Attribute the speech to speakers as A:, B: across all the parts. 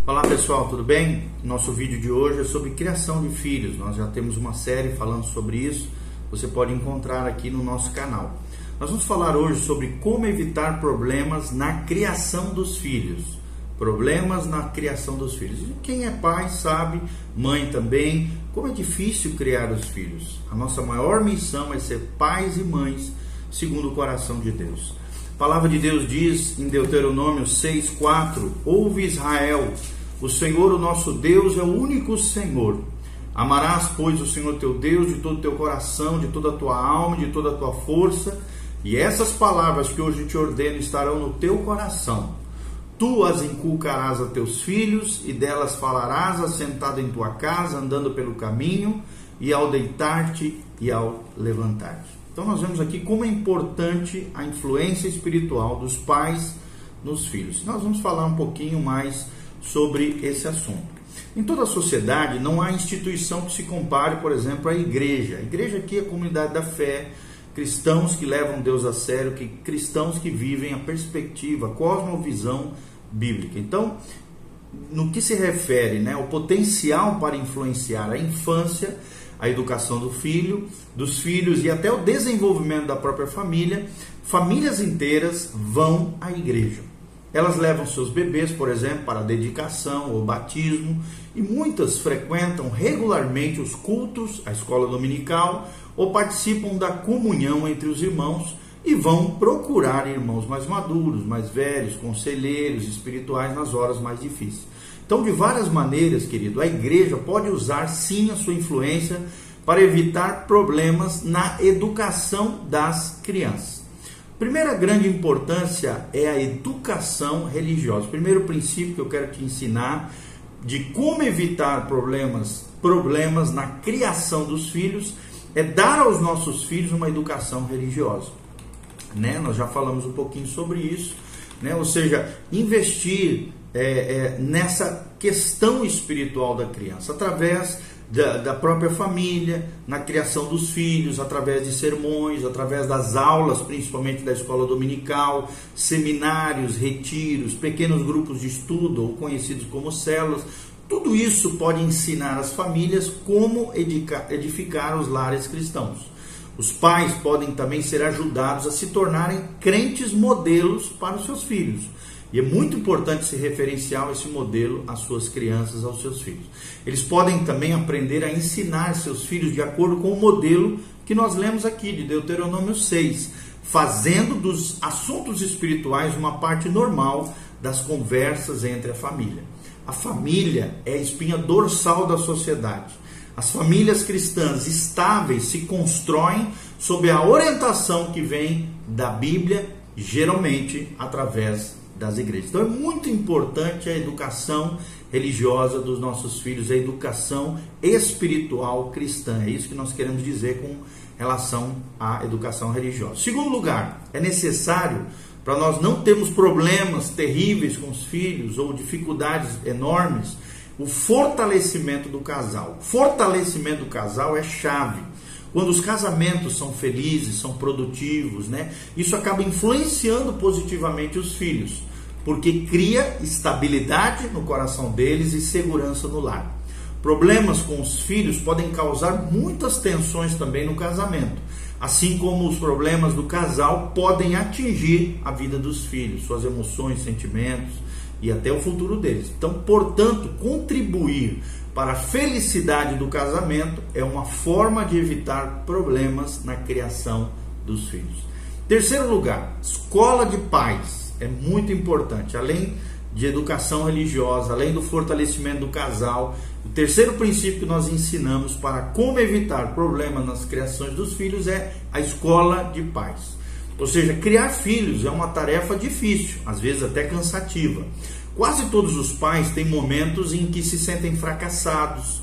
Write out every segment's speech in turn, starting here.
A: Olá pessoal, tudo bem? Nosso vídeo de hoje é sobre criação de filhos. Nós já temos uma série falando sobre isso, você pode encontrar aqui no nosso canal. Nós vamos falar hoje sobre como evitar problemas na criação dos filhos. Problemas na criação dos filhos. E quem é pai sabe, mãe também, como é difícil criar os filhos. A nossa maior missão é ser pais e mães segundo o coração de Deus. A palavra de Deus diz em Deuteronômio 6:4: Ouve Israel, o Senhor, o nosso Deus, é o único Senhor. Amarás, pois, o Senhor teu Deus de todo o teu coração, de toda a tua alma, de toda a tua força, e essas palavras que hoje te ordeno estarão no teu coração. Tu as inculcarás a teus filhos, e delas falarás assentado em tua casa, andando pelo caminho, e ao deitar-te e ao levantar-te. Então nós vemos aqui como é importante a influência espiritual dos pais nos filhos. Nós vamos falar um pouquinho mais sobre esse assunto. Em toda a sociedade não há instituição que se compare, por exemplo, à igreja. A igreja aqui é a comunidade da fé, cristãos que levam Deus a sério, cristãos que vivem a perspectiva, a cosmovisão bíblica. Então, no que se refere, ao potencial para influenciar a infância, a educação do filho, dos filhos e até o desenvolvimento da própria família, famílias inteiras vão à igreja. Elas levam seus bebês, por exemplo, para a dedicação ou batismo, e muitas frequentam regularmente os cultos, a escola dominical, ou participam da comunhão entre os irmãos e vão procurar irmãos mais maduros, mais velhos, conselheiros espirituais nas horas mais difíceis. Então, de várias maneiras, querido, a igreja pode usar sim a sua influência para evitar problemas na educação das crianças. Primeira grande importância é a educação religiosa. O primeiro princípio que eu quero te ensinar de como evitar problemas na criação dos filhos é dar aos nossos filhos uma educação religiosa. Nós já falamos um pouquinho sobre isso, ou seja, investir nessa questão espiritual da criança, através da própria família, na criação dos filhos, através de sermões, através das aulas, principalmente da escola dominical, seminários, retiros, pequenos grupos de estudo, ou conhecidos como células. Tudo isso pode ensinar as famílias como edificar os lares cristãos. Os pais podem também ser ajudados a se tornarem crentes modelos para os seus filhos. E é muito importante se referenciar esse modelo às suas crianças, aos seus filhos. Eles podem também aprender a ensinar seus filhos de acordo com o modelo que nós lemos aqui, de Deuteronômio 6, fazendo dos assuntos espirituais uma parte normal das conversas entre a família. A família é a espinha dorsal da sociedade. As famílias cristãs estáveis se constroem sob a orientação que vem da Bíblia, geralmente através das igrejas. Então é muito importante a educação religiosa dos nossos filhos, a educação espiritual cristã. É isso que nós queremos dizer com relação à educação religiosa. Segundo lugar, é necessário, para nós não termos problemas terríveis com os filhos ou dificuldades enormes, o fortalecimento do casal. O fortalecimento do casal é chave. Quando os casamentos são felizes, são produtivos, isso acaba influenciando positivamente os filhos, porque cria estabilidade no coração deles e segurança no lar. Problemas com os filhos podem causar muitas tensões também no casamento, assim como os problemas do casal podem atingir a vida dos filhos, suas emoções, sentimentos e até o futuro deles. Então, portanto, contribuir para a felicidade do casamento é uma forma de evitar problemas na criação dos filhos. Terceiro lugar, escola de pais é muito importante. Além de educação religiosa, além do fortalecimento do casal, o terceiro princípio que nós ensinamos para como evitar problemas nas criações dos filhos é a escola de pais. Ou seja, criar filhos é uma tarefa difícil, às vezes até cansativa. Quase todos os pais têm momentos em que se sentem fracassados,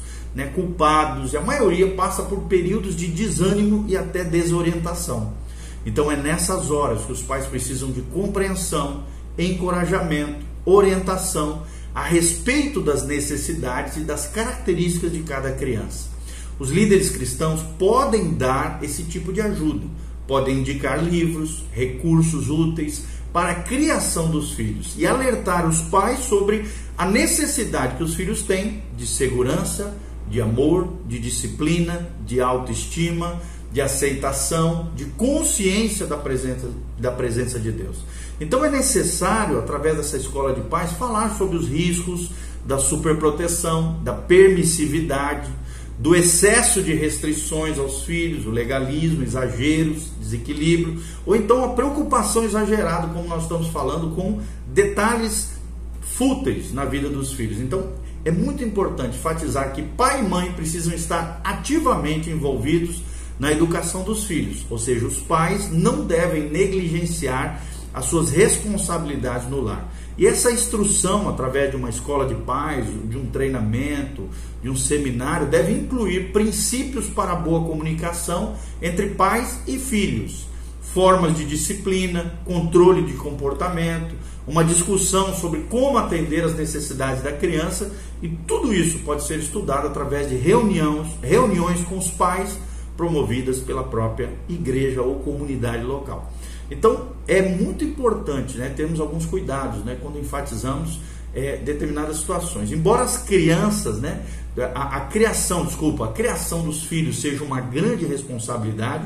A: culpados, e a maioria passa por períodos de desânimo e até desorientação. Então é nessas horas que os pais precisam de compreensão, encorajamento, orientação a respeito das necessidades e das características de cada criança. Os líderes cristãos podem dar esse tipo de ajuda, podem indicar livros, recursos úteis para a criação dos filhos e alertar os pais sobre a necessidade que os filhos têm de segurança, de amor, de disciplina, de autoestima, de aceitação, de consciência da presença de Deus. Então é necessário, através dessa escola de pais, falar sobre os riscos da superproteção, da permissividade, do excesso de restrições aos filhos, o legalismo, exageros, desequilíbrio, ou então a preocupação exagerada, como nós estamos falando, com detalhes fúteis na vida dos filhos. Então é muito importante enfatizar que pai e mãe precisam estar ativamente envolvidos na educação dos filhos, ou seja, os pais não devem negligenciar as suas responsabilidades no lar. E essa instrução, através de uma escola de pais, de um treinamento, de um seminário, deve incluir princípios para a boa comunicação entre pais e filhos, formas de disciplina, controle de comportamento, uma discussão sobre como atender às necessidades da criança, e tudo isso pode ser estudado através de reuniões com os pais, promovidas pela própria igreja ou comunidade local. Então é muito importante, né, termos alguns cuidados, né, quando enfatizamos determinadas situações. Embora as crianças, né, a criação dos filhos seja uma grande responsabilidade,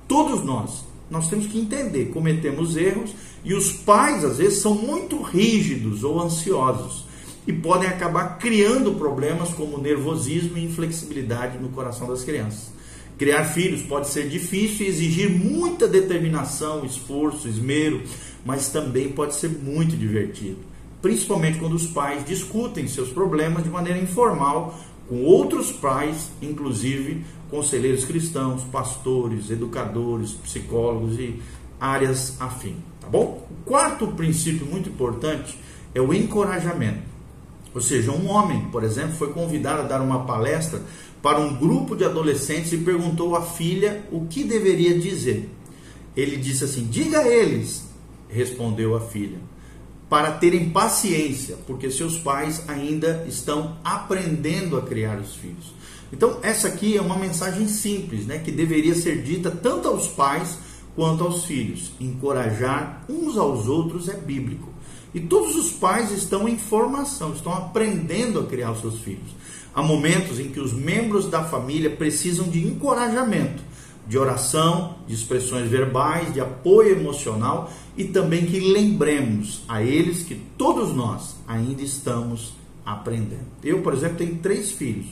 A: todos nós temos que entender, cometemos erros, e os pais às vezes são muito rígidos ou ansiosos e podem acabar criando problemas como nervosismo e inflexibilidade no coração das crianças. Criar filhos pode ser difícil e exigir muita determinação, esforço, esmero, mas também pode ser muito divertido, principalmente quando os pais discutem seus problemas de maneira informal com outros pais, inclusive conselheiros cristãos, pastores, educadores, psicólogos e áreas afins, tá bom? O quarto princípio muito importante é o encorajamento. Ou seja, um homem, por exemplo, foi convidado a dar uma palestra para um grupo de adolescentes e perguntou à filha o que deveria dizer. Ele disse assim: diga a eles, respondeu a filha, para terem paciência, porque seus pais ainda estão aprendendo a criar os filhos. Então essa aqui é uma mensagem simples, né, que deveria ser dita tanto aos pais quanto aos filhos. Encorajar uns aos outros é bíblico. E todos os pais estão em formação, estão aprendendo a criar os seus filhos. Há momentos em que os membros da família precisam de encorajamento, de oração, de expressões verbais, de apoio emocional, e também que lembremos a eles que todos nós ainda estamos aprendendo. Eu, por exemplo, tenho 3 filhos,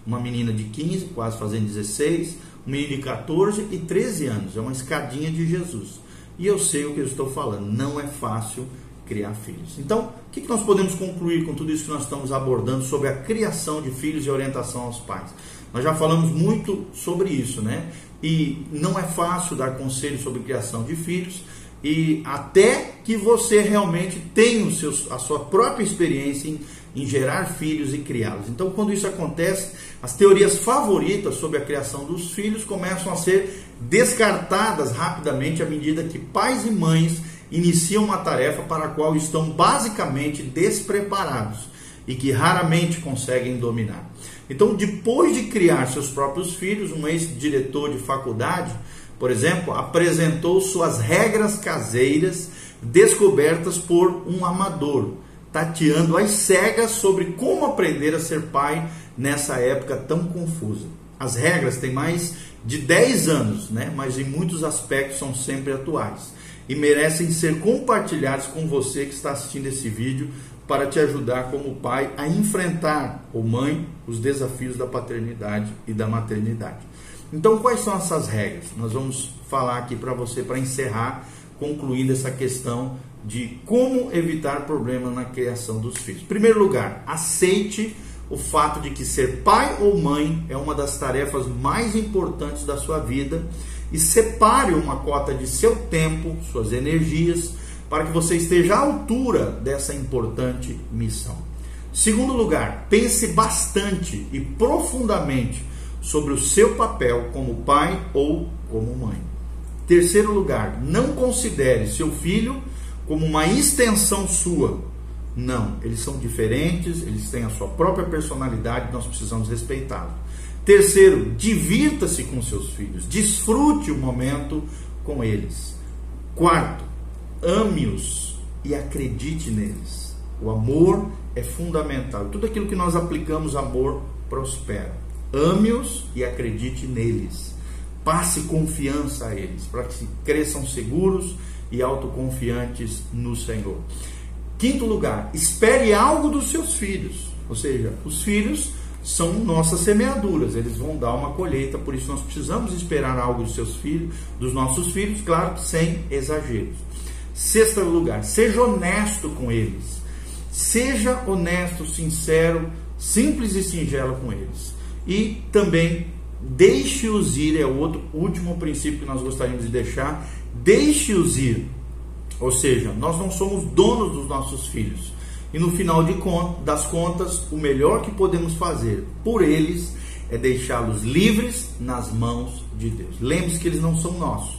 A: uma menina de 15, quase fazendo 16, um menino de 14 e 13 anos, é uma escadinha de Jesus. E eu sei o que eu estou falando, não é fácil criar filhos. Então, o que nós podemos concluir com tudo isso que nós estamos abordando sobre a criação de filhos e orientação aos pais? Nós já falamos muito sobre isso, né? E não é fácil dar conselhos sobre criação de filhos, e até que você realmente tenha a sua própria experiência em gerar filhos e criá-los. Então, quando isso acontece, as teorias favoritas sobre a criação dos filhos começam a ser descartadas rapidamente à medida que pais e mães iniciam uma tarefa para a qual estão basicamente despreparados e que raramente conseguem dominar. Então, depois de criar seus próprios filhos, um ex-diretor de faculdade, por exemplo, apresentou suas regras caseiras descobertas por um amador, tateando às cegas sobre como aprender a ser pai nessa época tão confusa. As regras têm mais de 10 anos, né? Mas em muitos aspectos são sempre atuais e merecem ser compartilhados com você que está assistindo esse vídeo para te ajudar como pai a enfrentar, ou mãe, os desafios da paternidade e da maternidade. Então, quais são essas regras? Nós vamos falar aqui para você, para encerrar, concluindo essa questão de como evitar problemas na criação dos filhos. Em primeiro lugar, aceite o fato de que ser pai ou mãe é uma das tarefas mais importantes da sua vida e separe uma cota de seu tempo, suas energias, para que você esteja à altura dessa importante missão. Segundo lugar, pense bastante e profundamente sobre o seu papel como pai ou como mãe. Terceiro lugar, não considere seu filho como uma extensão sua. Não, eles são diferentes, eles têm a sua própria personalidade, nós precisamos respeitá-los. Terceiro, divirta-se com seus filhos, desfrute o momento com eles. Quarto, ame-os e acredite neles. O amor é fundamental. Tudo aquilo que nós aplicamos amor prospera. Ame-os e acredite neles. Passe confiança a eles, para que cresçam seguros e autoconfiantes no Senhor. Quinto lugar, espere algo dos seus filhos. Ou seja, os filhos são nossas semeaduras, eles vão dar uma colheita, por isso nós precisamos esperar algo dos seus filhos, dos nossos filhos, claro que sem exageros. Sexto lugar, seja honesto com eles. Seja honesto, sincero, simples e singelo com eles. E também deixe-os ir, é o outro último princípio que nós gostaríamos de deixar, deixe-os ir. Ou seja, nós não somos donos dos nossos filhos. E no final das contas, o melhor que podemos fazer por eles é deixá-los livres nas mãos de Deus. Lembre-se que eles não são nossos,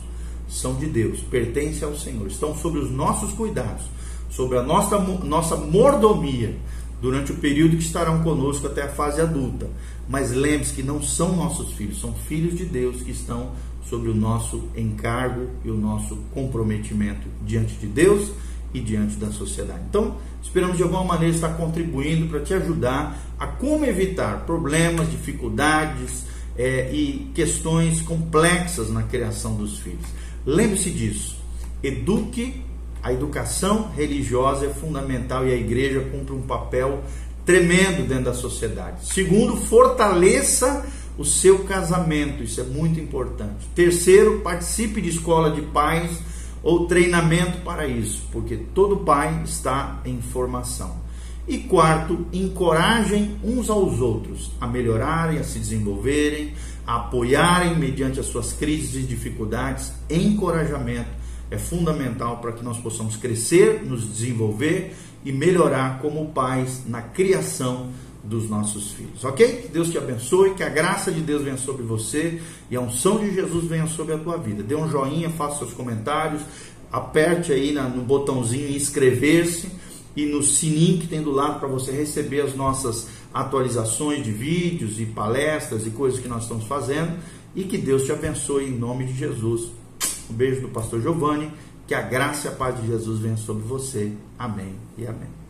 A: são de Deus, pertencem ao Senhor, estão sobre os nossos cuidados, sobre a nossa mordomia, durante o período que estarão conosco até a fase adulta. Mas lembre-se que não são nossos filhos, são filhos de Deus que estão sobre o nosso encargo e o nosso comprometimento diante de Deus e diante da sociedade. Então, esperamos de alguma maneira estar contribuindo para te ajudar a como evitar problemas, dificuldades e questões complexas na criação dos filhos. Lembre-se disso, a educação religiosa é fundamental e a igreja cumpre um papel tremendo dentro da sociedade. Segundo, fortaleça o seu casamento, isso é muito importante. Terceiro, participe de escola de pais ou treinamento para isso, porque todo pai está em formação. E quarto, encorajem uns aos outros a melhorarem, a se desenvolverem, a apoiarem mediante as suas crises e dificuldades. Encorajamento é fundamental para que nós possamos crescer, nos desenvolver e melhorar como pais na criação dos nossos filhos, ok? Que Deus te abençoe, que a graça de Deus venha sobre você e a unção de Jesus venha sobre a tua vida. Dê um joinha, faça seus comentários, aperte aí no botãozinho inscrever-se e no sininho que tem do lado para você receber as nossas atualizações de vídeos e palestras e coisas que nós estamos fazendo, e que Deus te abençoe em nome de Jesus. Um beijo do pastor Giovanni, que a graça e a paz de Jesus venha sobre você. Amém e amém.